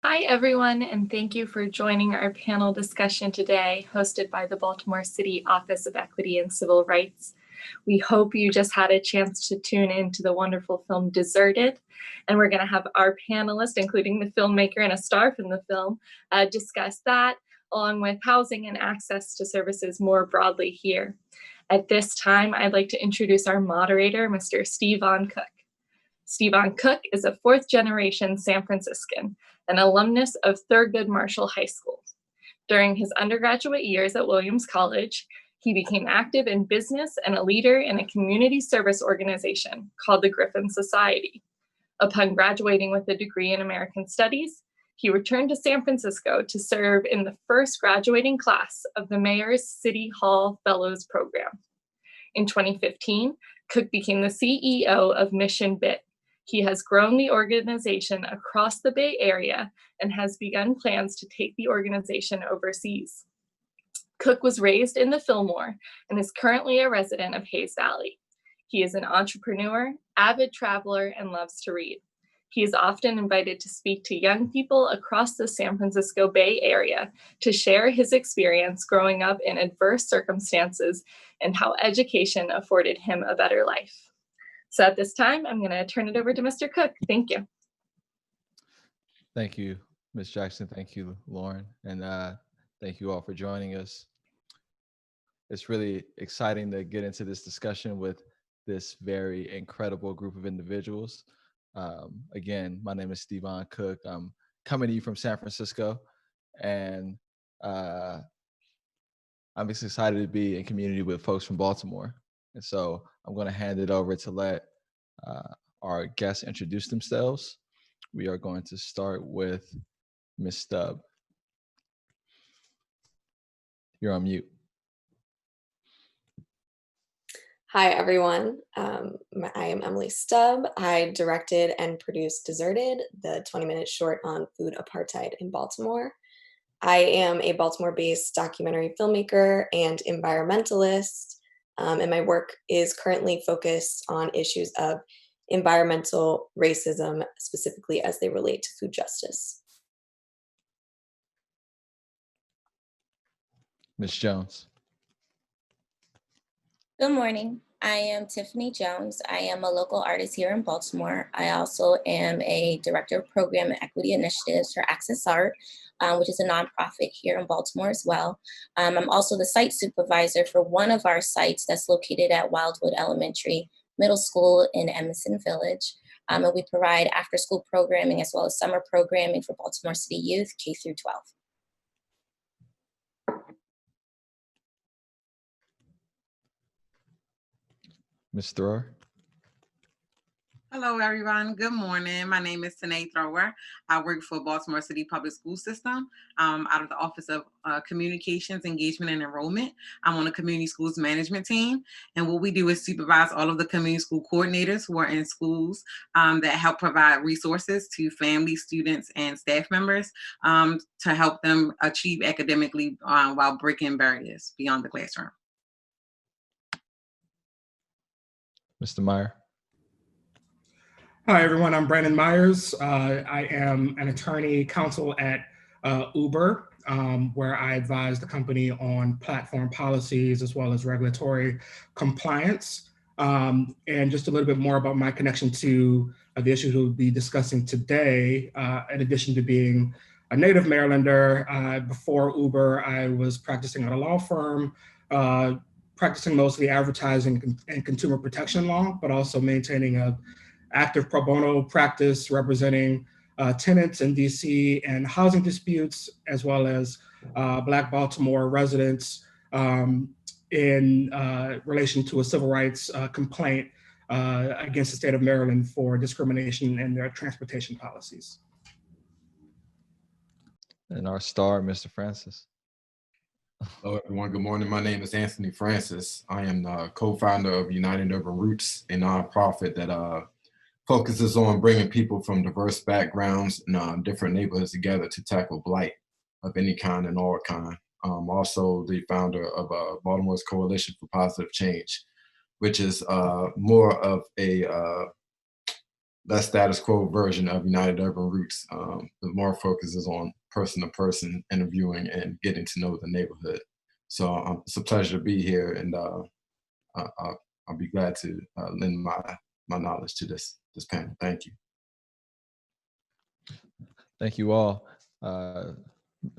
Hi, everyone, and thank you for joining our panel discussion today, hosted by the Baltimore City Office of Equity and Civil Rights. We hope you just had a chance to tune in to the wonderful film Deserted, and we're going to have our panelists, including the filmmaker and a star from the film, discuss that, along with housing and access to services more broadly here. At this time, I'd like to introduce our moderator, Mr. Steve-On Cook. Steve-On Cook is a fourth-generation San Franciscan, an alumnus of Thurgood Marshall High School. During his undergraduate years at Williams College, he became active in business and a leader in a community service organization called the Griffin Society. Upon graduating with a degree in American Studies, he returned to San Francisco to serve in the first graduating class of the Mayor's City Hall Fellows Program. In 2015, Cook became the CEO of Mission Bit. He has grown the organization across the Bay Area and has begun plans to take the organization overseas. Cook was raised in the Fillmore and is currently a resident of Hayes Valley. He is an entrepreneur, avid traveler, and loves to read. He is often invited to speak to young people across the San Francisco Bay Area to share his experience growing up in adverse circumstances and how education afforded him a better life. So at this time, I'm going to turn it over to Mr. Cook. Thank you. Thank you, Ms. Jackson. Thank you, Lauren. And thank you all for joining us. It's really exciting to get into this discussion with this very incredible group of individuals. Again, my name is Steve-On Cook. I'm coming to you from San Francisco, and I'm just excited to be in community with folks from Baltimore. And so I'm going to hand it over to let our guests introduce themselves. We are going to start with Ms. Stubb. You're on mute. Hi, everyone. I am Emily Stubb. I directed and produced Deserted, the 20-minute short on food apartheid in Baltimore. I am a Baltimore-based documentary filmmaker and environmentalist, and my work is currently focused on issues of environmental racism, specifically as they relate to food justice. Ms. Jones. Good morning. I am Tiffany Jones. I am a local artist here in Baltimore. I also am a director of program and equity initiatives for Access Art, which is a nonprofit here in Baltimore as well. I'm also the site supervisor for one of our sites that's located at Wildwood Elementary Middle School in Emerson Village. And we provide after-school programming as well as summer programming for Baltimore City youth, K through 12. Ms. Thrower. Hello, everyone. Good morning. My name is Tanae Thrower. I work for Baltimore City Public School System out of the Office of Communications, Engagement, and Enrollment. I'm on the Community Schools Management Team. And what we do is supervise all of the community school coordinators who are in schools that help provide resources to families, students, and staff members to help them achieve academically while breaking barriers beyond the classroom. Mr. Meyer. Hi, everyone. I'm Brandon Myers. I am an attorney counsel at Uber, where I advise the company on platform policies as well as regulatory compliance. And just a little bit more about my connection to the issues we'll be discussing today. In addition to being a native Marylander, before Uber, I was practicing at a law firm, practicing mostly advertising and consumer protection law, but also maintaining a active pro bono practice representing tenants in DC and housing disputes, as well as Black Baltimore residents in relation to a civil rights complaint against the state of Maryland for discrimination in their transportation policies. And our star, Mr. Francis. Hello, everyone. Good morning. My name is Anthony Francis. I am the co-founder of United Urban Roots, a nonprofit that focuses on bringing people from diverse backgrounds and different neighborhoods together to tackle blight of any kind and all kind. Also the founder of Baltimore's Coalition for Positive Change, which is more of a less status quo version of United Urban Roots. The more focus is on person-to-person interviewing and getting to know the neighborhood. So it's a pleasure to be here, and I'll be glad to lend my knowledge to this panel. Thank you. Thank you all.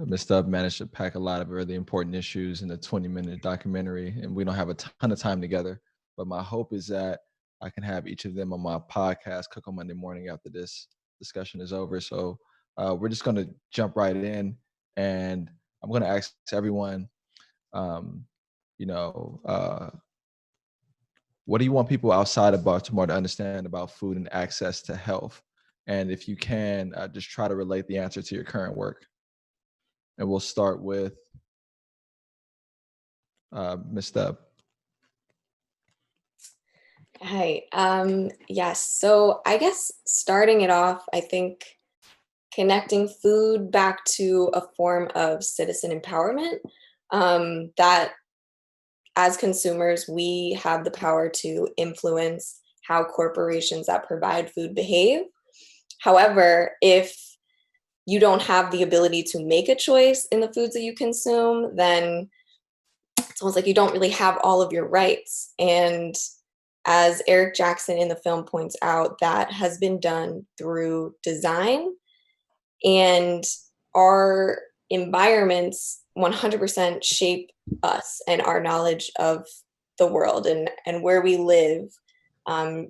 Ms. Stubb managed to pack a lot of really important issues in a 20-minute documentary, and we don't have a ton of time together, but my hope is that I can have each of them on my podcast, Cook on Monday Morning, after this discussion is over. So we're just going to jump right in, and I'm going to ask everyone, what do you want people outside of Baltimore to understand about food and access to health? And if you can, just try to relate the answer to your current work. And we'll start with Ms. Stubb. Hi. Yes. So I guess starting it off, I think connecting food back to a form of citizen empowerment, that as consumers, we have the power to influence how corporations that provide food behave. However, if you don't have the ability to make a choice in the foods that you consume, then it's almost like you don't really have all of your rights. And as Eric Jackson in the film points out, that has been done through design, and our environments 100% shape us and our knowledge of the world, and where we live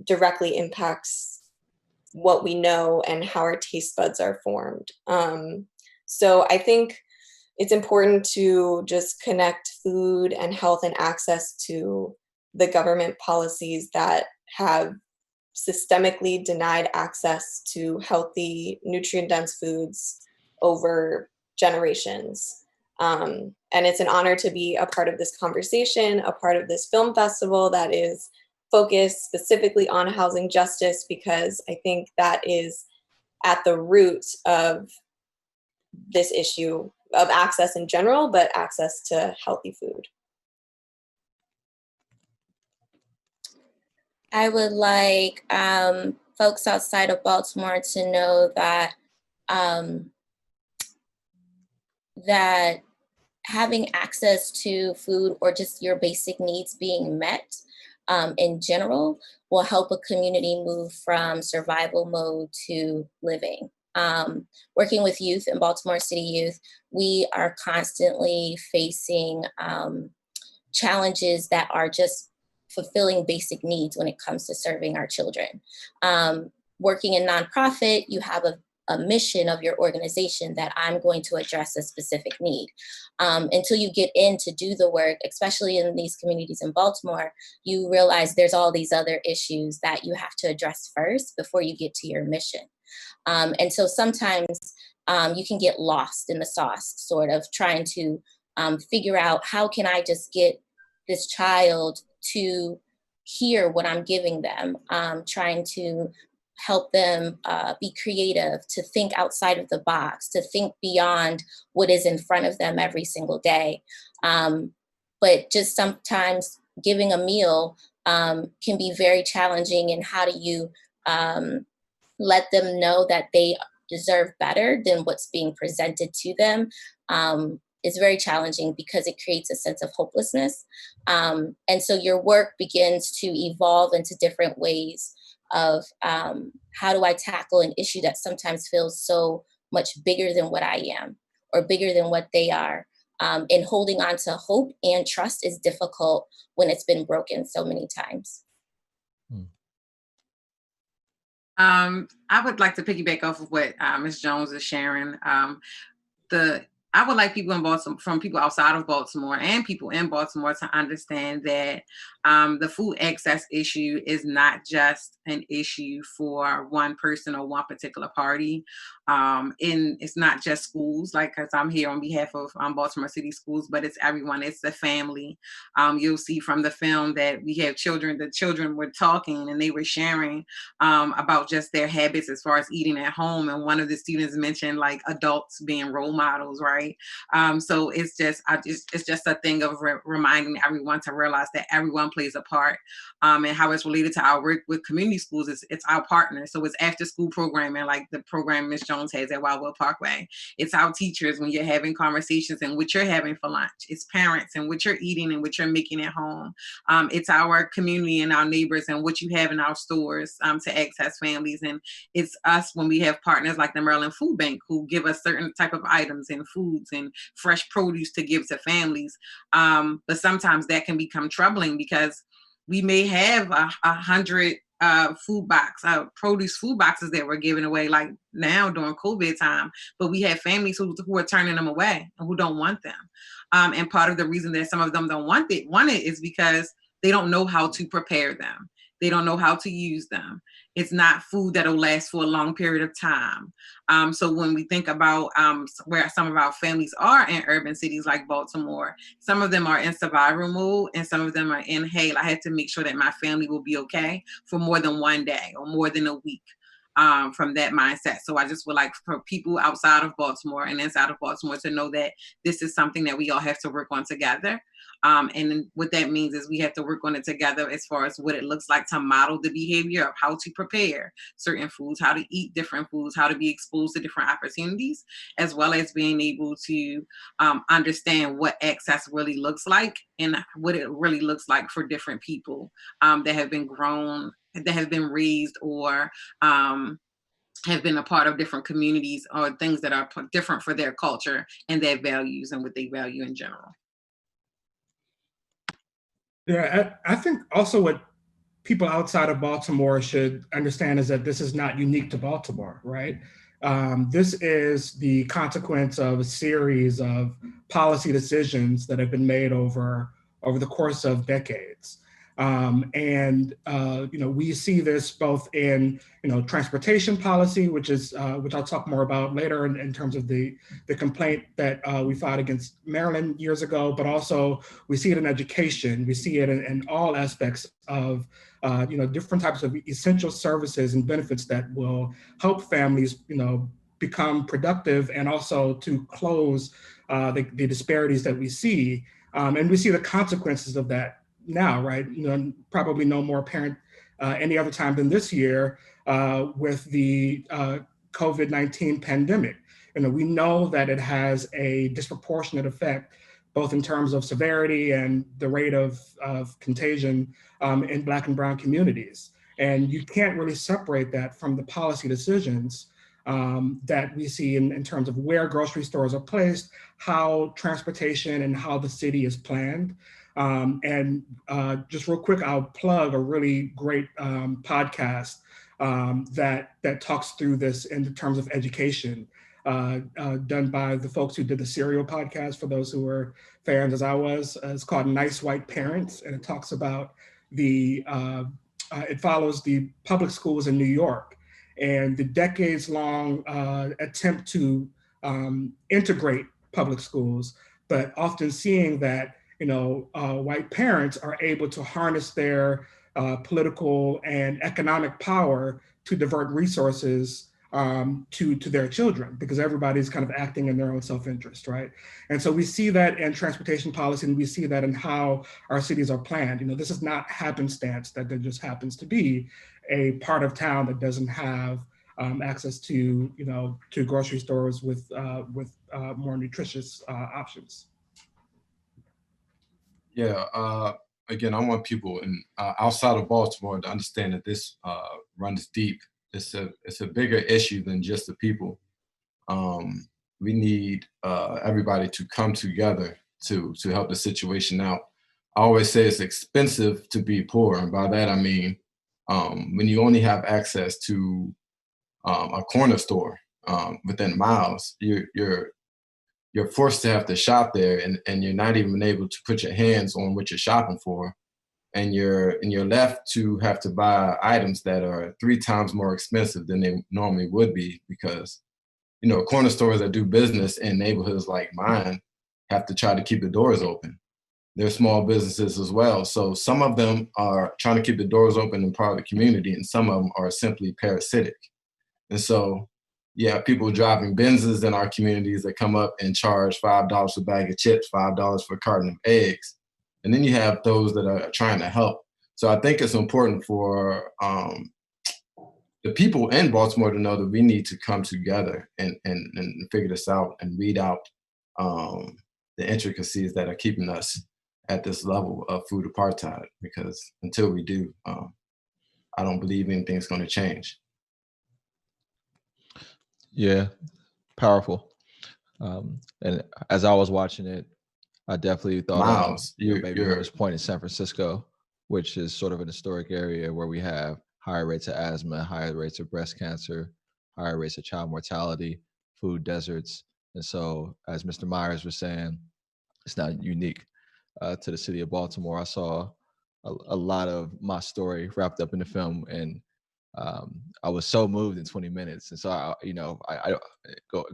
directly impacts what we know and how our taste buds are formed. So I think it's important to just connect food and health and access to the government policies that have systemically denied access to healthy, nutrient-dense foods over generations. And it's an honor to be a part of this conversation, a part of this film festival that is focused specifically on housing justice, because I think that is at the root of this issue of access in general, but access to healthy food. I would like folks outside of Baltimore to know that that having access to food or just your basic needs being met in general will help a community move from survival mode to living. Working with youth in Baltimore City Youth, we are constantly facing challenges that are just fulfilling basic needs when it comes to serving our children. Working in nonprofit, you have a mission of your organization that I'm going to address a specific need. Until you get in to do the work, especially in these communities in Baltimore, you realize there's all these other issues that you have to address first before you get to your mission. And so sometimes you can get lost in the sauce, sort of trying to figure out how can I just get this child to hear what I'm giving them, trying to help them be creative, to think outside of the box, to think beyond what is in front of them every single day. But just sometimes giving a meal can be very challenging. And how do you let them know that they deserve better than what's being presented to them? Is very challenging because it creates a sense of hopelessness. And so your work begins to evolve into different ways of how do I tackle an issue that sometimes feels so much bigger than what I am or bigger than what they are. And holding on to hope and trust is difficult when it's been broken so many times. I would like to piggyback off of what Ms. Jones is sharing. I would like people in Baltimore, from people outside of Baltimore and people in Baltimore, to understand that the food access issue is not just an issue for one person or one particular party. It's not just schools, because I'm here on behalf of Baltimore City Schools, but it's everyone. It's the family. You'll see from the film that we have children. The children were talking and they were sharing about just their habits as far as eating at home. And one of the students mentioned adults being role models, right? Parkway. So it's just a thing of reminding everyone to realize that everyone plays a part, and how it's related to our work with community schools. It's our partners. So it's after school programming, like the program Ms. Jones has at Wildwood Parkway. It's our teachers when you're having conversations and what you're having for lunch. It's parents and what you're eating and what you're making at home. It's our community and our neighbors and what you have in our stores to access families. And it's us when we have partners like the Maryland Food Bank who give us certain type of items and foods and fresh produce to give to families. But sometimes that can become troubling because we may have 100 produce food boxes that we're giving away like now during COVID time, but we have families who are turning them away and who don't want them. And part of the reason that some of them don't want it is because they don't know how to prepare them. They don't know how to use them. It's not food that'll last for a long period of time. So when we think about where some of our families are in urban cities like Baltimore, some of them are in survival mode and some of them are in, hey, I had to make sure that my family will be okay for more than one day or more than a week. From that mindset. So I just would like for people outside of Baltimore and inside of Baltimore to know that this is something that we all have to work on together. And what that means is we have to work on it together as far as what it looks like to model the behavior of how to prepare certain foods, how to eat different foods, how to be exposed to different opportunities, as well as being able to understand what access really looks like and what it really looks like for different people that have been grown, that have been raised or have been a part of different communities or things that are different for their culture and their values and what they value in general. Yeah, I think also what people outside of Baltimore should understand is that this is not unique to Baltimore, right? This is the consequence of a series of policy decisions that have been made over the course of decades. We see this both in transportation policy, which I'll talk more about later in terms of the complaint that we filed against Maryland years ago, but also we see it in education. We see it in all aspects of different types of essential services and benefits that will help families become productive and also to close the disparities that we see. And we see the consequences of that now, right? Probably no more apparent any other time than this year with the COVID-19 pandemic. We know that it has a disproportionate effect, both in terms of severity and the rate of contagion in Black and Brown communities. And you can't really separate that from the policy decisions that we see in terms of where grocery stores are placed, how transportation and how the city is planned. Just real quick, I'll plug a really great podcast that talks through this in terms of education, done by the folks who did the Serial podcast, for those who were fans as I was. It's called Nice White Parents, and it talks about it follows the public schools in New York and the decades-long attempt to integrate public schools, but often seeing that white parents are able to harness their political and economic power to divert resources to their children, because everybody's kind of acting in their own self-interest, right? And so we see that in transportation policy, and we see that in how our cities are planned. This is not happenstance that there just happens to be a part of town that doesn't have access to grocery stores with more nutritious options. Yeah, again, I want people outside of Baltimore to understand that this runs deep. It's a bigger issue than just the people. We need everybody to come together to help the situation out. I always say it's expensive to be poor, and by that I mean when you only have access to a corner store within miles, you're forced to have to shop there, and you're not even able to put your hands on what you're shopping for. And you're left to have to buy items that are 3 times more expensive than they normally would be, because corner stores that do business in neighborhoods like mine have to try to keep the doors open. They're small businesses as well. So some of them are trying to keep the doors open and part of the community, and some of them are simply parasitic. And so you have people driving Benzes in our communities that come up and charge $5 for a bag of chips, $5 for a carton of eggs. And then you have those that are trying to help. So I think it's important for the people in Baltimore to know that we need to come together and figure this out and weed out the intricacies that are keeping us at this level of food apartheid. Because until we do, I don't believe anything's going to change. Yeah, powerful. And as I was watching it, I definitely thought Miles, your baby Miller's Point in San Francisco, which is sort of an historic area where we have higher rates of asthma, higher rates of breast cancer, higher rates of child mortality, food deserts. And so, as Mr. Myers was saying, it's not unique to the city of Baltimore. I saw a lot of my story wrapped up in the film, and I was so moved in 20 minutes. And so,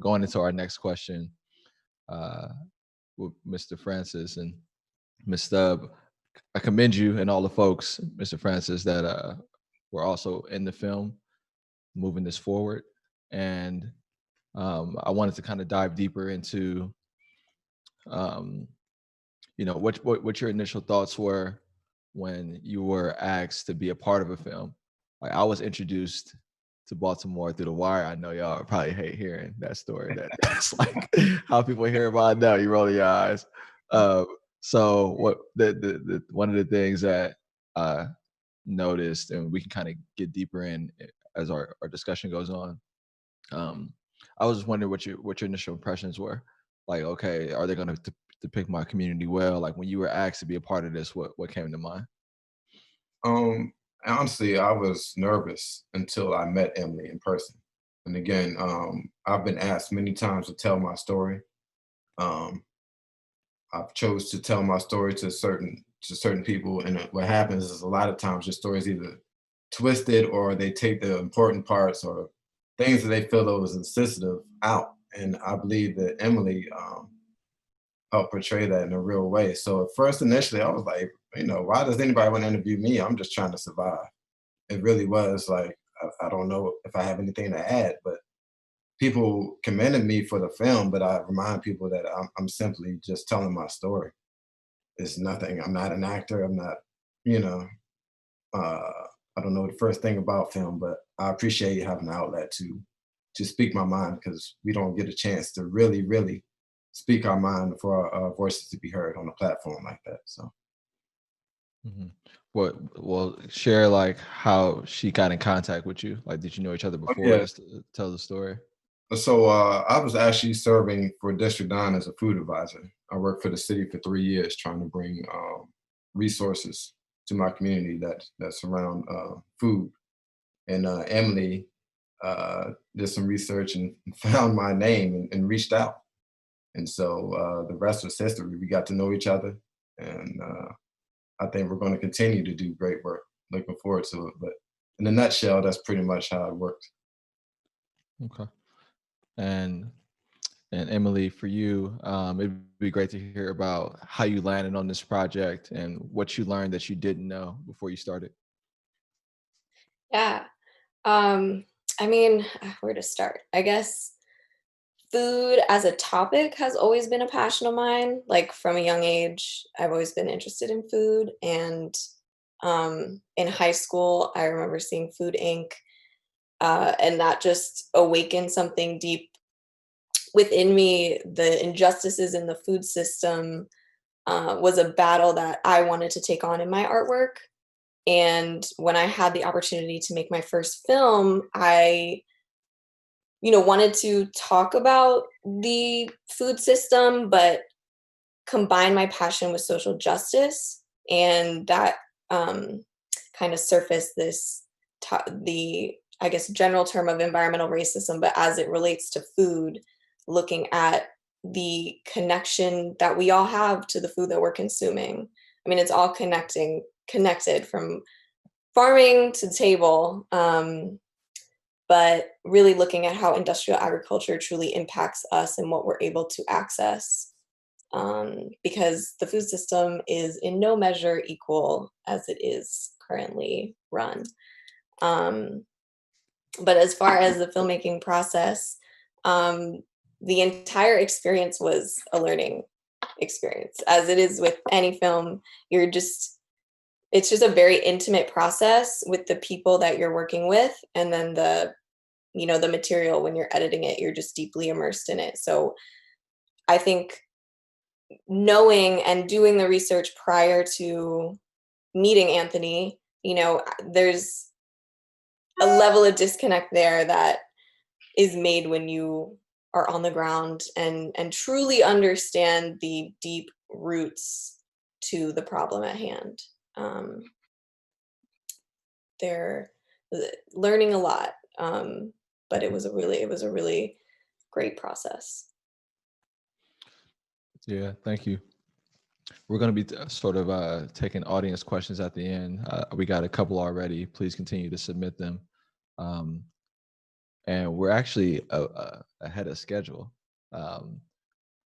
going into our next question with Mr. Francis and Ms. Stubb, I commend you and all the folks, Mr. Francis, that were also in the film, moving this forward. And I wanted to kind of dive deeper into, what your initial thoughts were when you were asked to be a part of a film. Like, I was introduced to Baltimore through The Wire. I know y'all probably hate hearing that story. That's like how people hear about it now. You roll your eyes. So what the one of the things that I noticed, and we can kind of get deeper in as our discussion goes on. I was just wondering what your initial impressions were. Like, okay, are they going to depict my community well? Like, when you were asked to be a part of this, what came to mind? Honestly, I was nervous until I met Emily in person. And again, I've been asked many times to tell my story. I've chose to tell my story to certain people, and what happens is a lot of times your story is either twisted or they take the important parts or things that they feel that was insensitive out. And I believe that Emily helped portray that in a real way. So at first, initially, I was like, why does anybody want to interview me? I'm just trying to survive. It really was like, I don't know if I have anything to add, but people commended me for the film, but I remind people that I'm simply just telling my story. It's nothing. I'm not an actor. I'm not, I don't know the first thing about film, but I appreciate having an outlet to speak my mind, because we don't get a chance to really, really speak our mind for our voices to be heard on a platform like that. So. Mm-hmm. Well, share like how she got in contact with you. Like, did you know each other before? Yeah. Just to tell the story. So I was actually serving for District 9 as a food advisor. I worked for the city for 3 years trying to bring resources to my community that surround food. And Emily did some research and found my name and reached out. And so the rest was history. We got to know each other, and I think we're going to continue to do great work. Looking forward to it. But in a nutshell, that's pretty much how it worked. Okay. And Emily, for you, it'd be great to hear about how you landed on this project and what you learned that you didn't know before you started. Yeah. I mean, where to start? I guess food as a topic has always been a passion of mine. Like, from a young age, I've always been interested in food. And in high school, I remember seeing Food Inc. And that just awakened something deep within me. The injustices in the food system was a battle that I wanted to take on in my artwork. And when I had the opportunity to make my first film, I wanted to talk about the food system, but combine my passion with social justice. And that kind of surfaced the, I guess, general term of environmental racism, but as it relates to food, looking at the connection that we all have to the food that we're consuming. I mean, it's all connected from farming to table. But really looking at how industrial agriculture truly impacts us and what we're able to access. Because the food system is in no measure equal as it is currently run. But as far as the filmmaking process, the entire experience was a learning experience. As it is with any film, it's just a very intimate process with the people that you're working with, and then the material, when you're editing it, you're just deeply immersed in it. So I think knowing and doing the research prior to meeting Anthony, there's a level of disconnect there that is made when you are on the ground and truly understand the deep roots to the problem at hand. They're learning a lot, but it was a really great process. Yeah, thank you. We're going to be sort of taking audience questions at the end. We got a couple already. Please continue to submit them. And we're actually ahead of schedule. I'm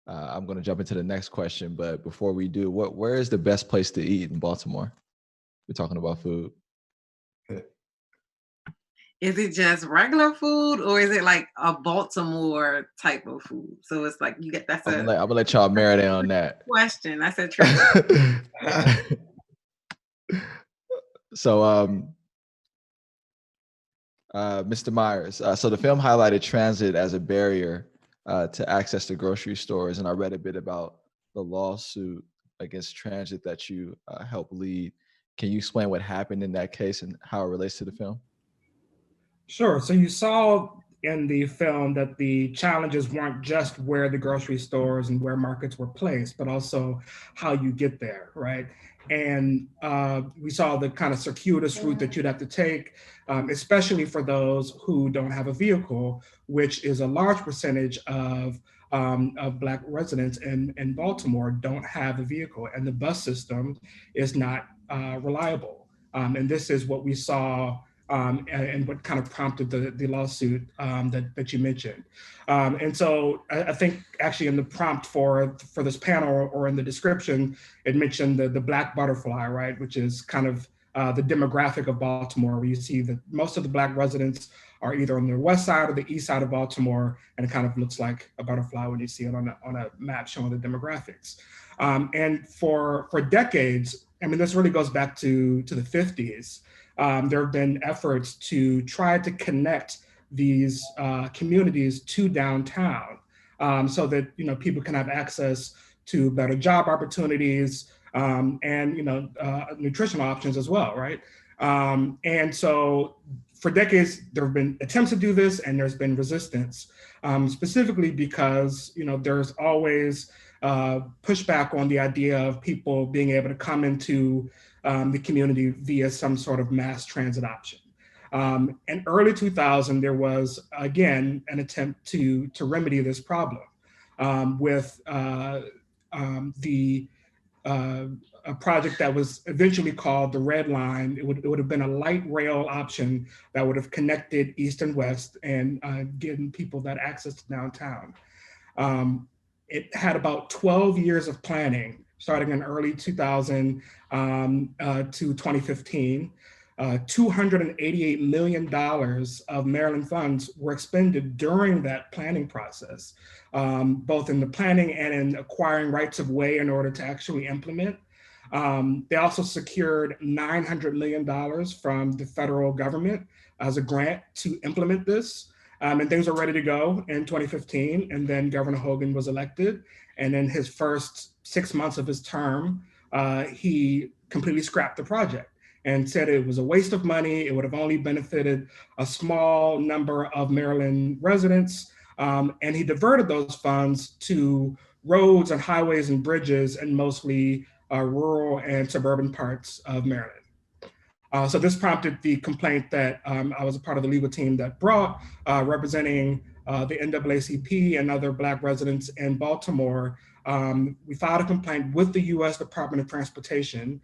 going to jump into the next question, but before we do, where is the best place to eat in Baltimore? We're talking about food. Is it just regular food, or is it like a Baltimore type of food? So it's like I'm gonna let y'all marinate on that question. That's a trick. So, Mr. Myers, so the film highlighted transit as a barrier to access to grocery stores, and I read a bit about the lawsuit against transit that you helped lead. Can you explain what happened in that case and how it relates to the film? Sure. So you saw in the film that the challenges weren't just where the grocery stores and where markets were placed, but also how you get there, right? And we saw the kind of circuitous route that you'd have to take, especially for those who don't have a vehicle, which is a large percentage of Black residents in Baltimore don't have a vehicle, and the bus system is not reliable. And this is what we saw and what kind of prompted the lawsuit that you mentioned. And so I think actually in the prompt for this panel, or in the description, it mentioned the Black butterfly, right? Which is kind of the demographic of Baltimore, where you see that most of the Black residents are either on the west side or the east side of Baltimore, and it kind of looks like a butterfly when you see it on a map showing the demographics. And for decades, I mean, this really goes back to the 50s. There have been efforts to try to connect these communities to downtown, so that people can have access to better job opportunities and nutritional options as well, right? And so for decades there have been attempts to do this, and there's been resistance, specifically because there's always pushback on the idea of people being able to come into the community via some sort of mass transit option. In early 2000, there was, again, an attempt to remedy this problem with a project that was eventually called the Red Line. It would have been a light rail option that would have connected East and West and given people that access to downtown. It had about 12 years of planning, starting in early 2000 to 2015. $288 million of Maryland funds were expended during that planning process, both in the planning and in acquiring rights of way in order to actually implement. They also secured $900 million from the federal government as a grant to implement this. And things were ready to go in 2015. And then Governor Hogan was elected. And in his first 6 months of his term, he completely scrapped the project and said it was a waste of money. It would have only benefited a small number of Maryland residents. And he diverted those funds to roads and highways and bridges in mostly rural and suburban parts of Maryland. So this prompted the complaint that I was a part of the legal team that brought, representing the NAACP and other Black residents in Baltimore. We filed a complaint with the US Department of Transportation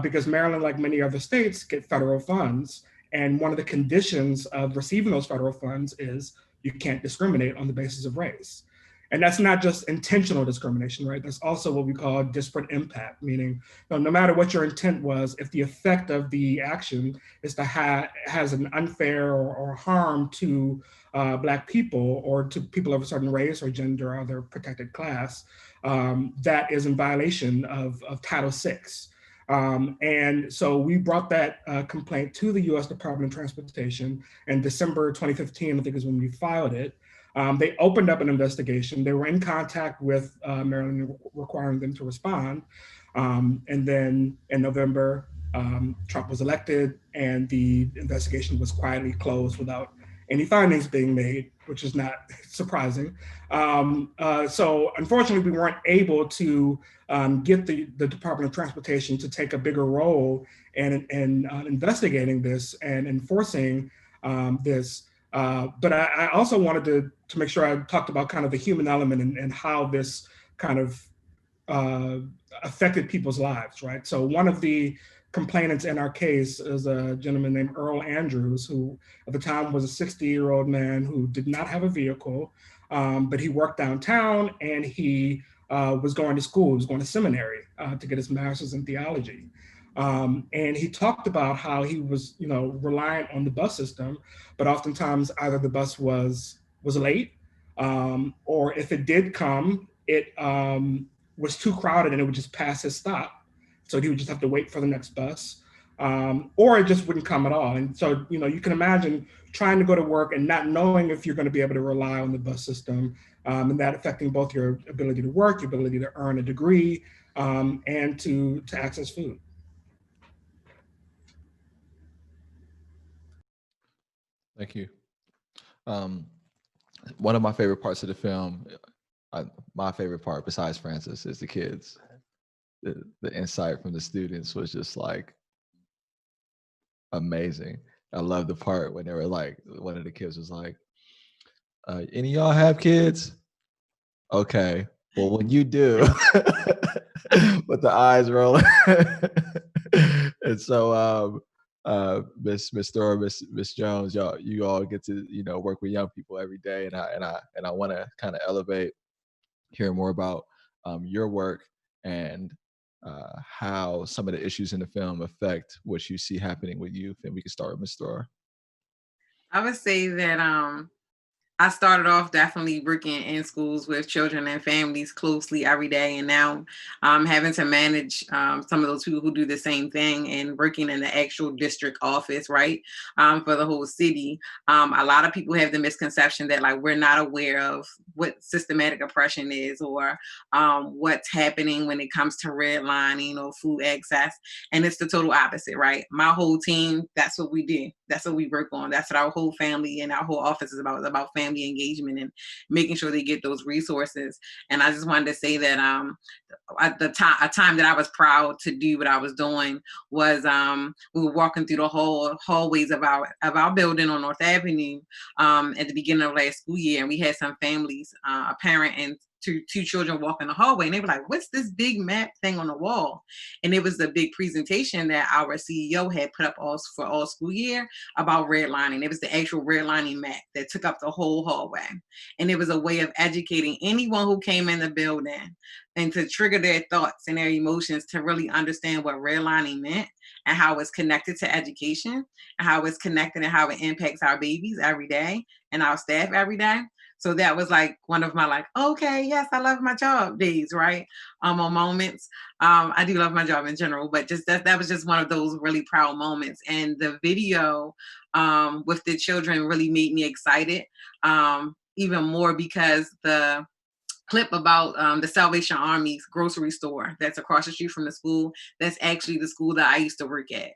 because Maryland, like many other states, get federal funds. And one of the conditions of receiving those federal funds is you can't discriminate on the basis of race. And that's not just intentional discrimination, right? That's also what we call disparate impact, meaning no matter what your intent was, if the effect of the action is to has an unfair or harm to Black people or to people of a certain race or gender or other protected class, that is in violation of Title VI. And so we brought that complaint to the US Department of Transportation in December 2015, I think is when we filed it. They opened up an investigation. They were in contact with Maryland, requiring them to respond. And then in November, Trump was elected and the investigation was quietly closed without any findings being made, which is not surprising. So unfortunately, we weren't able to get the Department of Transportation to take a bigger role in investigating this and enforcing this. But I also wanted to make sure I talked about kind of the human element and how this kind of affected people's lives, right? So one of the complainants in our case is a gentleman named Earl Andrews, who at the time was a 60-year-old man who did not have a vehicle, but he worked downtown and he was going to school, he was going to seminary to get his master's in theology. And he talked about how he was, reliant on the bus system, but oftentimes either the bus was late, or if it did come, it was too crowded and it would just pass his stop. So he would just have to wait for the next bus, or it just wouldn't come at all. And so, you can imagine trying to go to work and not knowing if you're going to be able to rely on the bus system, and that affecting both your ability to work, your ability to earn a degree, and to access food. Thank you. One of my favorite parts of the film, my favorite part besides Francis, is the kids. The insight from the students was just like amazing. I love the part when they were like, one of the kids was like, any of y'all have kids? Okay, well, when you do, with the eyes rolling. And so Miss Thor, Miss Jones, you all get to work with young people every day, and I want to kind of elevate, hear more about your work and how some of the issues in the film affect what you see happening with youth. And we can start with Miss Thor. I would say that I started off definitely working in schools with children and families closely every day. And now having to manage some of those people who do the same thing and working in the actual district office, right, for the whole city. A lot of people have the misconception that like we're not aware of what systematic oppression is or what's happening when it comes to redlining or food access. And it's the total opposite, right? My whole team, that's what we do. That's what we work on. That's what our whole family and our whole office is about. It's about family engagement and making sure they get those resources. And I just wanted to say that at the a time that I was proud to do what I was doing was we were walking through the hallways of our building on North Avenue at the beginning of last school year, and we had some families, a parent and two children walking the hallway, and they were like, what's this big map thing on the wall? And it was the big presentation that our CEO had put up for all school year about redlining. It was the actual redlining map that took up the whole hallway. And it was a way of educating anyone who came in the building and to trigger their thoughts and their emotions to really understand what redlining meant and how it's connected to education and how it's connected and how it impacts our babies every day and our staff every day. So that was like one of my like, okay, yes, I love my job days, right? Or moments. I do love my job in general, but just that was just one of those really proud moments. And the video with the children really made me excited even more because the clip about the Salvation Army's grocery store that's across the street from the school. That's actually the school that I used to work at,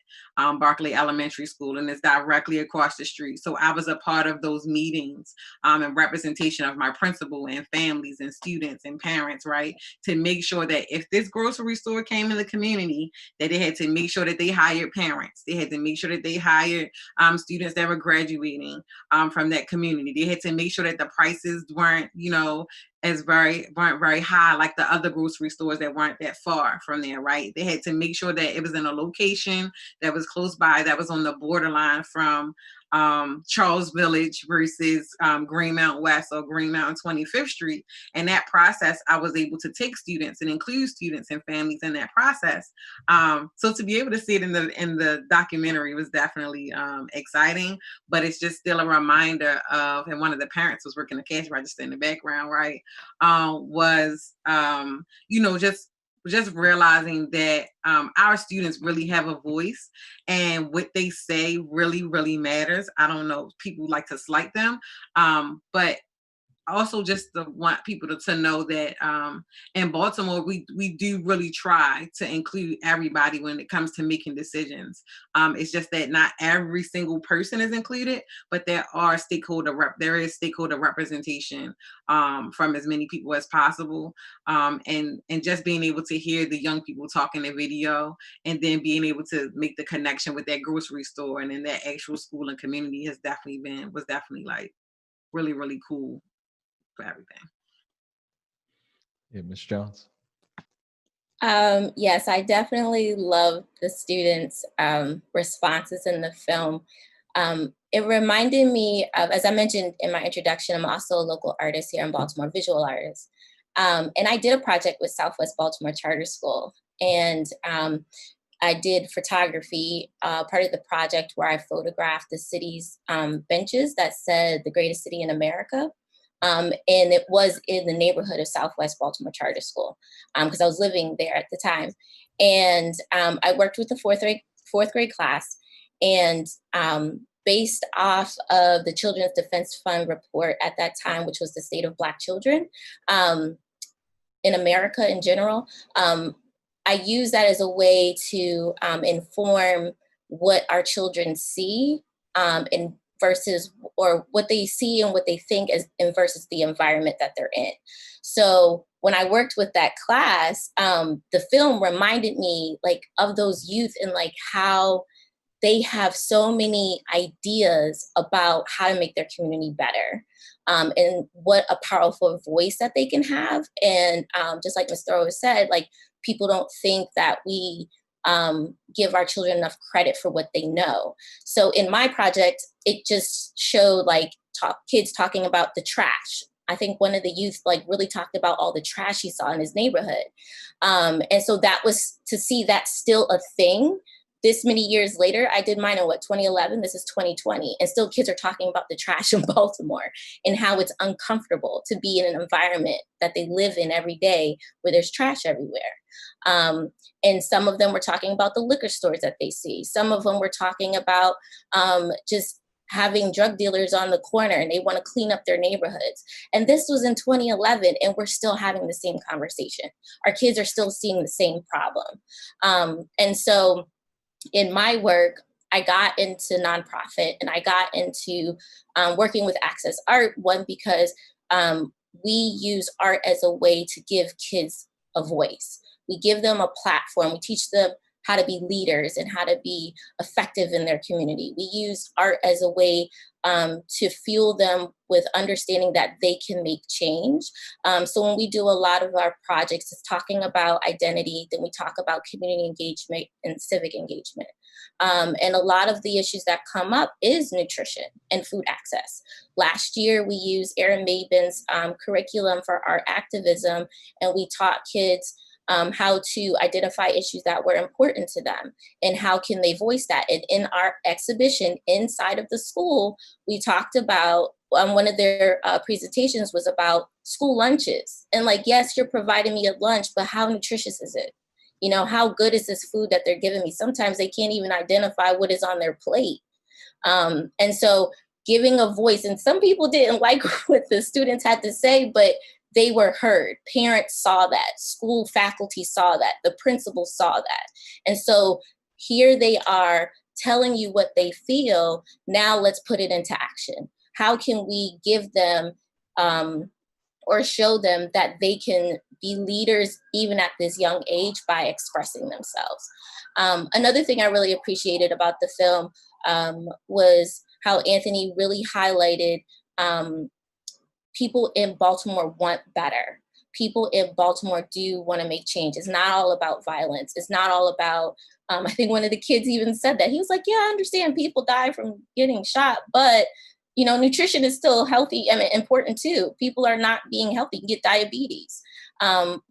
Barclay Elementary School, and it's directly across the street. So I was a part of those meetings and representation of my principal and families and students and parents, right? To make sure that if this grocery store came in the community, that they had to make sure that they hired parents. They had to make sure that they hired students that were graduating from that community. They had to make sure that the prices weren't, weren't very high like the other grocery stores that weren't that far from there, right? They had to make sure that it was in a location that was close by, that was on the borderline from Charles Village versus Greenmount West or Greenmount 25th Street. And that process, I was able to take students and include students and families in that process. So to be able to see it in the documentary was definitely exciting, but it's just still a reminder of, and one of the parents was working the cash register in the background, right? Just realizing that our students really have a voice, and what they say really, really matters. I don't know, people like to slight them, but also just to want people to know that in Baltimore, we do really try to include everybody when it comes to making decisions. It's just that not every single person is included, but there is stakeholder representation from as many people as possible. And just being able to hear the young people talk in the video, and then being able to make the connection with that grocery store and then that actual school and community was definitely like really, really cool for everything. Yeah, Ms. Jones. Yes, I definitely love the students' responses in the film. It reminded me of, as I mentioned in my introduction, I'm also a local artist here in Baltimore, visual artist. And I did a project with Southwest Baltimore Charter School. And I did photography, part of the project where I photographed the city's benches that said the greatest city in America. And it was in the neighborhood of Southwest Baltimore Charter School, because I was living there at the time. And I worked with the fourth grade class, and based off of the Children's Defense Fund report at that time, which was the state of Black children in America in general, I use that as a way to inform what our children see and versus, or what they see and what they think and versus the environment that they're in. So when I worked with that class, the film reminded me like of those youth and like how they have so many ideas about how to make their community better, and what a powerful voice that they can have. And just like Ms. Thrower said, like people don't think that we give our children enough credit for what they know. So in my project, it just showed like kids talking about the trash. I think one of the youth like really talked about all the trash he saw in his neighborhood. And so that was to see that still a thing. This many years later, I did mine in 2011, this is 2020, and still kids are talking about the trash in Baltimore and how it's uncomfortable to be in an environment that they live in every day where there's trash everywhere. And some of them were talking about the liquor stores that they see. Some of them were talking about just having drug dealers on the corner and they want to clean up their neighborhoods. And this was in 2011, and we're still having the same conversation. Our kids are still seeing the same problem. And so in my work, I got into nonprofit and I got into working with Access Art, one, because we use art as a way to give kids a voice. We give them a platform. We teach them how to be leaders and how to be effective in their community. We use art as a way to fuel them with understanding that they can make change. So when we do a lot of our projects, it's talking about identity, then we talk about community engagement and civic engagement. And a lot of the issues that come up is nutrition and food access. Last year, we used Erin Mabin's curriculum for art activism, and we taught kids how to identify issues that were important to them and how can they voice that. And in our exhibition inside of the school, we talked about, one of their presentations was about school lunches. And like, yes, you're providing me a lunch, but how nutritious is it? You know, how good is this food that they're giving me? Sometimes they can't even identify what is on their plate. And so giving a voice, and some people didn't like what the students had to say, but they were heard. Parents saw that, school faculty saw that, the principal saw that. And so here they are telling you what they feel. Now let's put it into action. How can we give them or show them that they can be leaders even at this young age by expressing themselves? Another thing I really appreciated about the film was how Anthony really highlighted people in Baltimore want better. people in Baltimore do want to make change. It's not all about violence. It's not all about, I think one of the kids even said that. He was like, yeah, I understand people die from getting shot, but nutrition is still healthy. I mean, important too. People are not being healthy, you get diabetes.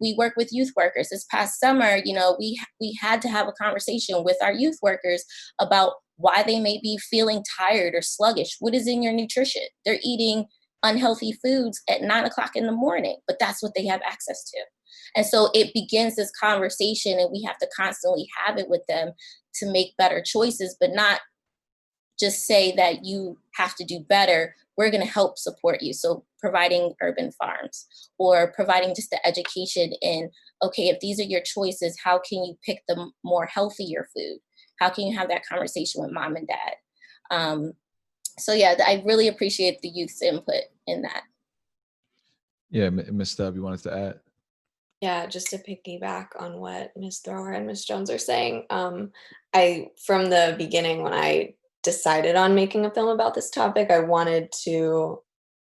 We work with youth workers. This past summer, we had to have a conversation with our youth workers about why they may be feeling tired or sluggish. What is in your nutrition? They're eating unhealthy foods at 9 o'clock in the morning, but that's what they have access to. And so it begins this conversation, and we have to constantly have it with them to make better choices, but not just say that you have to do better. We're going to help support you. So providing urban farms, or providing just the education in, okay, if these are your choices, how can you pick the more healthier food? How can you have that conversation with mom and dad? So yeah, I really appreciate the youth's input in that. Yeah, Ms. Stubb, you wanted to add? Yeah, just to piggyback on what Ms. Thrower and Ms. Jones are saying, I, from the beginning, when I decided on making a film about this topic, I wanted to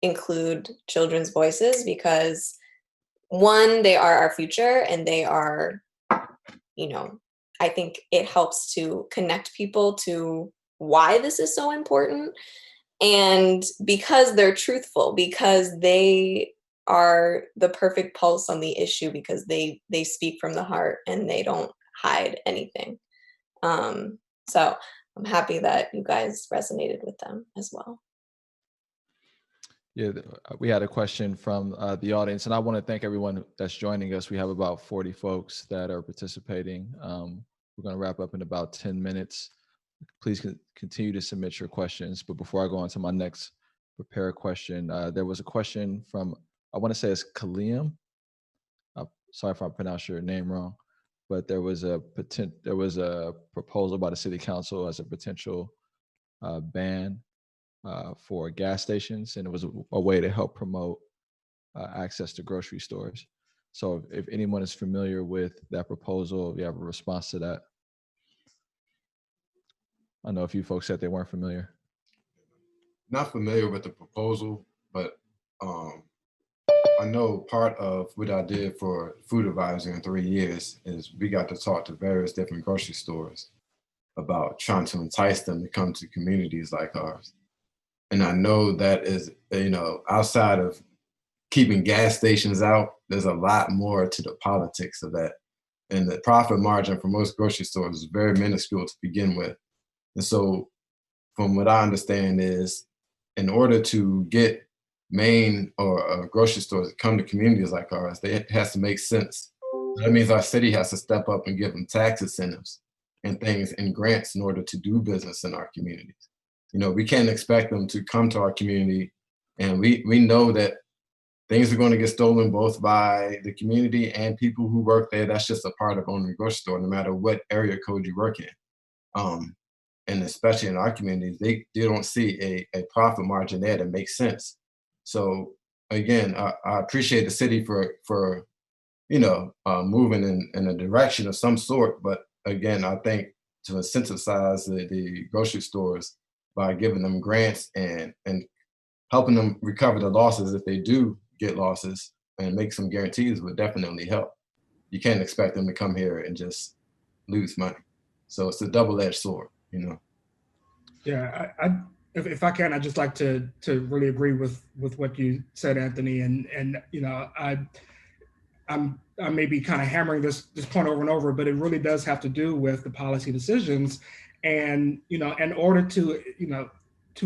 include children's voices because, one, they are our future, and they are, I think it helps to connect people to why this is so important. And because they're truthful, because they are the perfect pulse on the issue, because they speak from the heart and they don't hide anything. So I'm happy that you guys resonated with them as well. Yeah, we had a question from the audience, and I want to thank everyone that's joining us. We have about 40 folks that are participating. We're going to wrap up in about 10 minutes. Please continue to submit your questions. But before I go on to my next prepared question, there was a question from, I want to say it's Kaliam. Sorry if I pronounced your name wrong, but there was a proposal by the city council as a potential ban for gas stations, and it was a way to help promote access to grocery stores. So if anyone is familiar with that proposal, if you have a response to that. I know a few folks said they weren't familiar. Not familiar with the proposal, but I know part of what I did for food advisor in 3 years is we got to talk to various different grocery stores about trying to entice them to come to communities like ours. And I know that is, outside of keeping gas stations out, there's a lot more to the politics of that. And the profit margin for most grocery stores is very minuscule to begin with. And so from what I understand is, in order to get main or grocery stores to come to communities like ours, it has to make sense. That means our city has to step up and give them tax incentives and things and grants in order to do business in our communities. We can't expect them to come to our community, and we know that things are going to get stolen both by the community and people who work there. That's just a part of owning a grocery store, no matter what area code you work in. And especially in our communities, they don't see a profit margin there that makes sense. So again, I appreciate the city for moving in a direction of some sort. But again, I think to incentivize the grocery stores by giving them grants and helping them recover the losses if they do get losses, and make some guarantees would definitely help. You can't expect them to come here and just lose money. So it's a double-edged sword, Yeah, if I can, I'd just like to really agree with what you said, Anthony. And I may be kind of hammering this point over and over, but it really does have to do with the policy decisions. And in order to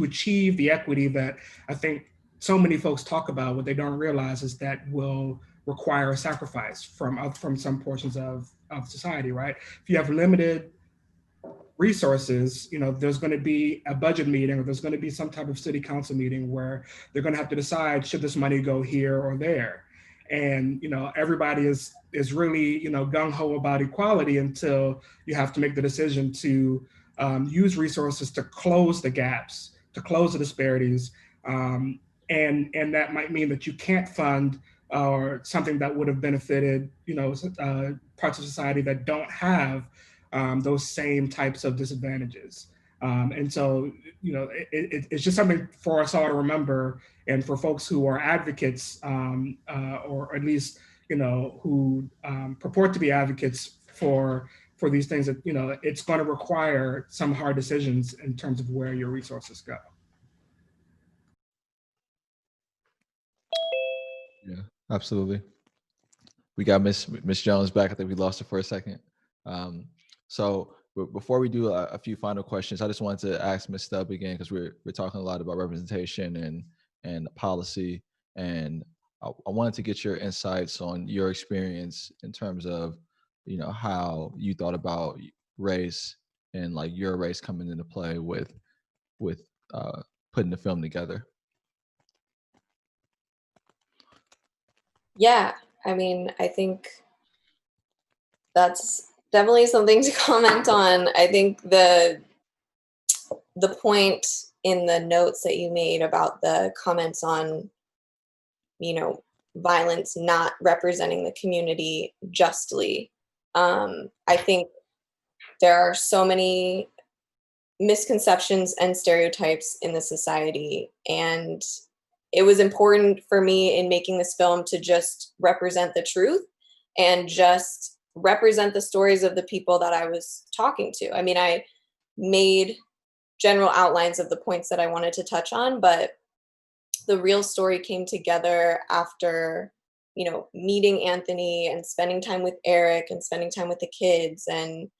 achieve the equity that I think so many folks talk about, what they don't realize is that will require a sacrifice from some portions of society, right? If you have limited resources, there's going to be a budget meeting, or there's going to be some type of city council meeting where they're going to have to decide, should this money go here or there? And everybody is really gung-ho about equality until you have to make the decision to use resources to close the gaps, to close the disparities, and that might mean that you can't fund or something that would have benefited parts of society that don't have those same types of disadvantages. And so, it's just something for us all to remember, and for folks who are advocates, or at least, who purport to be advocates for these things, that, it's going to require some hard decisions in terms of where your resources go. Yeah, absolutely. We got Miss Jones back. I think we lost her for a second. So before we do a few final questions, I just wanted to ask Ms. Stubb again, because we're talking a lot about representation and policy, and I wanted to get your insights on your experience in terms of, how you thought about race and like your race coming into play with putting the film together. Yeah, I mean, I think that's definitely something to comment on. I think the point in the notes that you made about the comments on, violence not representing the community justly, I think there are so many misconceptions and stereotypes in the society, and it was important for me in making this film to just represent the truth and just represent the stories of the people that I was talking to. I mean, I made general outlines of the points that I wanted to touch on, but the real story came together after, meeting Anthony and spending time with Eric and spending time with the kids and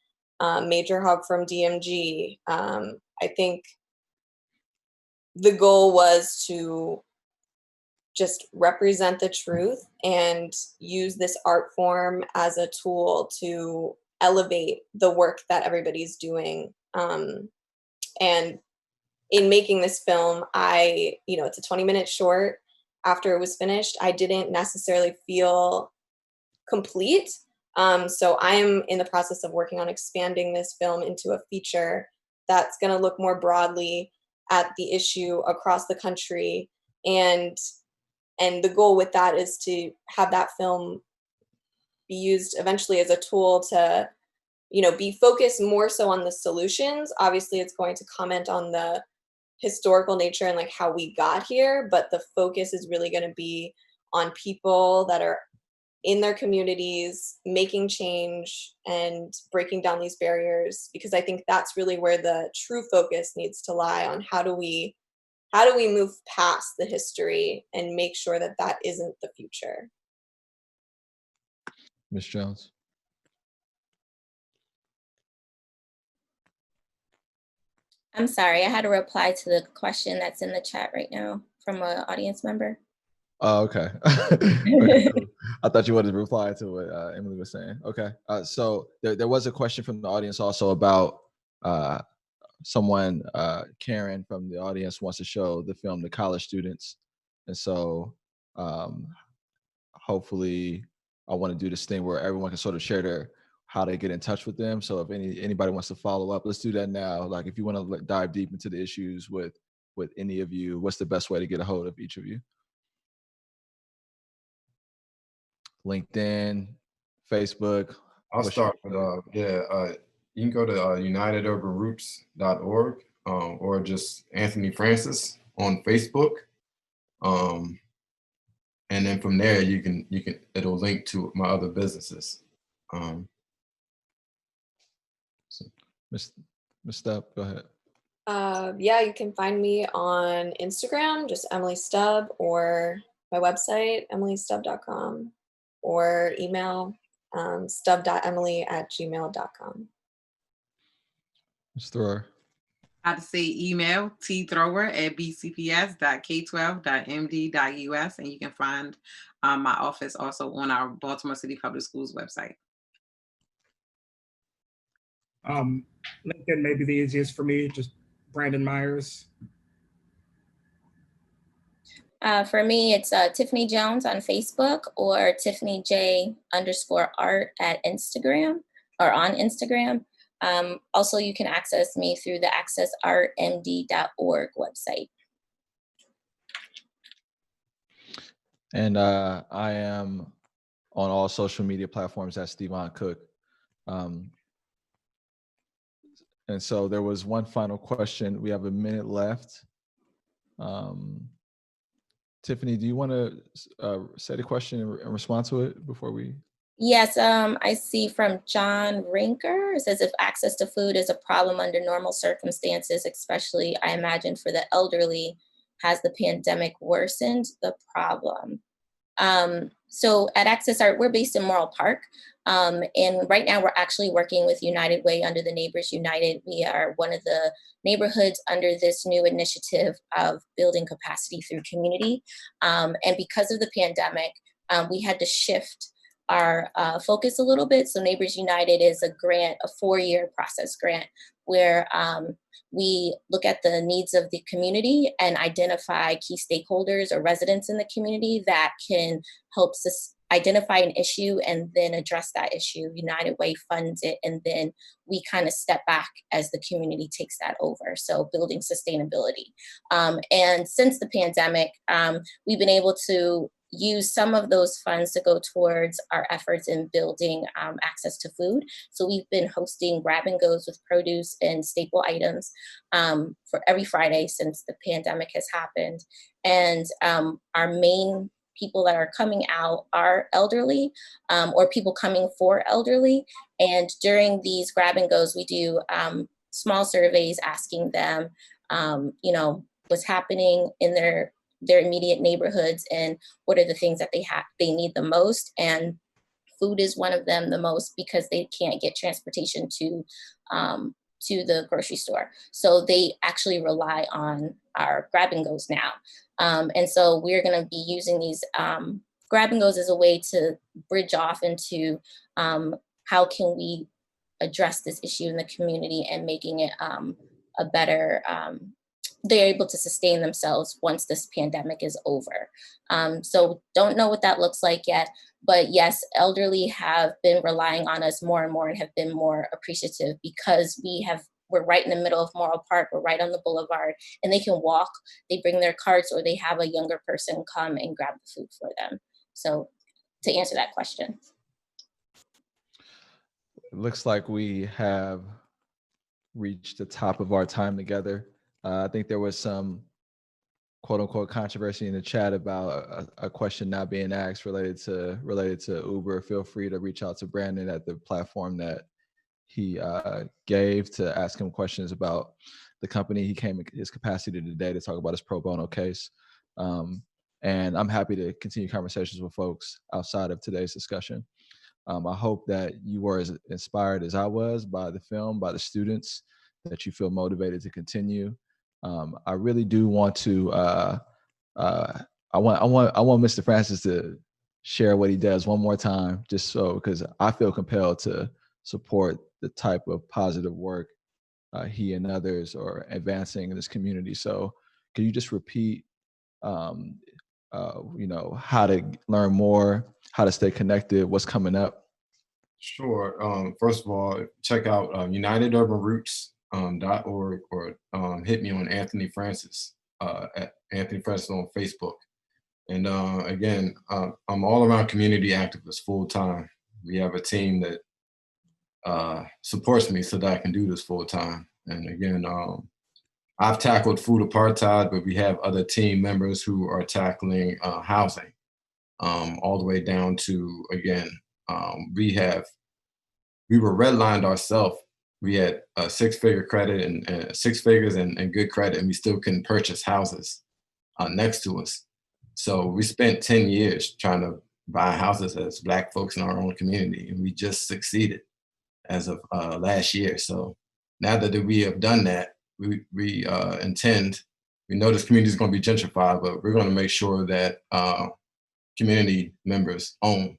Major Hog from DMG. I think the goal was to just represent the truth and use this art form as a tool to elevate the work that everybody's doing. And in making this film, it's a 20-minute short. After it was finished, I didn't necessarily feel complete. So I'm in the process of working on expanding this film into a feature that's going to look more broadly at the issue across the country. And the goal with that is to have that film be used eventually as a tool to, be focused more so on the solutions. Obviously, it's going to comment on the historical nature and like how we got here, but the focus is really going to be on people that are in their communities making change and breaking down these barriers, because I think that's really where the true focus needs to lie on how do we move past the history and make sure that that isn't the future. Ms. Jones. I'm sorry, I had to reply to the question that's in the chat right now from an audience member. Oh, okay. Okay, cool. I thought you wanted to reply to what Emily was saying. Okay. So there was a question from the audience also about someone, Karen from the audience wants to show the film to college students. And so hopefully I want to do this thing where everyone can sort of share how they get in touch with them. So if anybody wants to follow up, let's do that now. Like if you want to dive deep into the issues with any of you, what's the best way to get a hold of each of you? LinkedIn, Facebook. I'll start with, you can go to unitedurbanroots.org or just Anthony Francis on Facebook. And then from there, it'll link to my other businesses. Ms. Stubb, go ahead. Yeah, you can find me on Instagram, just Emily Stubb, or my website, emilystubb.com, or email stubb.emily@gmail.com. Ms. Thrower. I'd say email tthrower@bcps.k12.md.us, and you can find my office also on our Baltimore City Public Schools website. LinkedIn may be the easiest for me, just Brandon Myers. For me, it's Tiffany Jones on Facebook or Tiffany J_art at Instagram or on Instagram. Also, you can access me through the accessartmd.org website. And I am on all social media platforms at Stevan Cook. And so there was one final question. We have a minute left. Tiffany, do you want to say the question and respond to it before we? Yes, I see from John Rinker. It says if access to food is a problem under normal circumstances, especially I imagine for the elderly, has the pandemic worsened the problem? So at Access Art, we're based in Morrill Park. And right now we're actually working with United Way under the Neighbors United. We are one of the neighborhoods under this new initiative of building capacity through community. And because of the pandemic, we had to shift our focus a little bit. So Neighbors United is a grant, a 4-year process grant, where we look at the needs of the community and identify key stakeholders or residents in the community that can help us identify an issue and then address that issue. United Way funds it, and then we kind of step back as the community takes that over. So building sustainability. And since the pandemic, we've been able to use some of those funds to go towards our efforts in building access to food. So we've been hosting grab and goes with produce and staple items for every Friday since the pandemic has happened. And our main people that are coming out are elderly or people coming for elderly. And during these grab and goes, we do small surveys asking them, what's happening in their immediate neighborhoods and what are the things that they need the most. And food is one of them the most because they can't get transportation to the grocery store. So they actually rely on our grab and goes now. And so we're going to be using these grab and goes as a way to bridge off into how can we address this issue in the community and making it a better, they're able to sustain themselves once this pandemic is over. So don't know what that looks like yet, but yes, elderly have been relying on us more and more and have been more appreciative because we're right in the middle of Morrill Park, we're right on the boulevard, and they can walk, they bring their carts, or they have a younger person come and grab the food for them. So to answer that question. It looks like we have reached the top of our time together. I think there was some quote unquote controversy in the chat about a question not being asked related to Uber. Feel free to reach out to Brandon at the platform that he gave to ask him questions about the company. He came in his capacity today to talk about his pro bono case. And I'm happy to continue conversations with folks outside of today's discussion. I hope that you were as inspired as I was by the film, by the students, that you feel motivated to continue. I really do want to. I want Mr. Francis to share what he does one more time, just so because I feel compelled to support the type of positive work he and others are advancing in this community. So, can you just repeat, how to learn more, how to stay connected, what's coming up? Sure. First of all, check out UnitedUrbanRoots.org or hit me on Anthony Francis at Anthony Francis on Facebook. And again, I'm all around community activist full time. We have a team that supports me so that I can do this full time. And again, I've tackled food apartheid, but we have other team members who are tackling housing, all the way down to, again, we were redlined ourselves. We had a 6-figure credit and 6 figures and good credit, and we still couldn't purchase houses next to us. So we spent 10 years trying to buy houses as Black folks in our own community, and we just succeeded as of last year. So now that we have done that, we intend, we know this community is going to be gentrified, but we're going to make sure that community members own.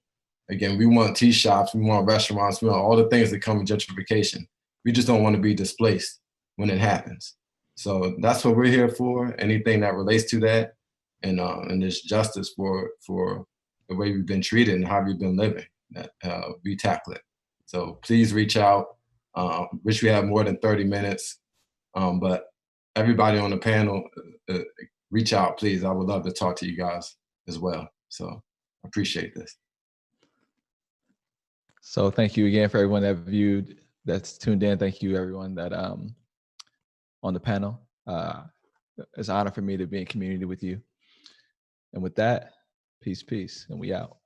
Again, we want tea shops, we want restaurants, we want all the things that come with gentrification. We just don't want to be displaced when it happens. So that's what we're here for, anything that relates to that, and there's justice for the way we've been treated and how we've been living, that we tackle it. So please reach out. Wish we had more than 30 minutes, but everybody on the panel, reach out, please. I would love to talk to you guys as well. So I appreciate this. So thank you again for everyone that's tuned in. Thank you everyone that on the panel. It's an honor for me to be in community with you. And with that, peace, and we out.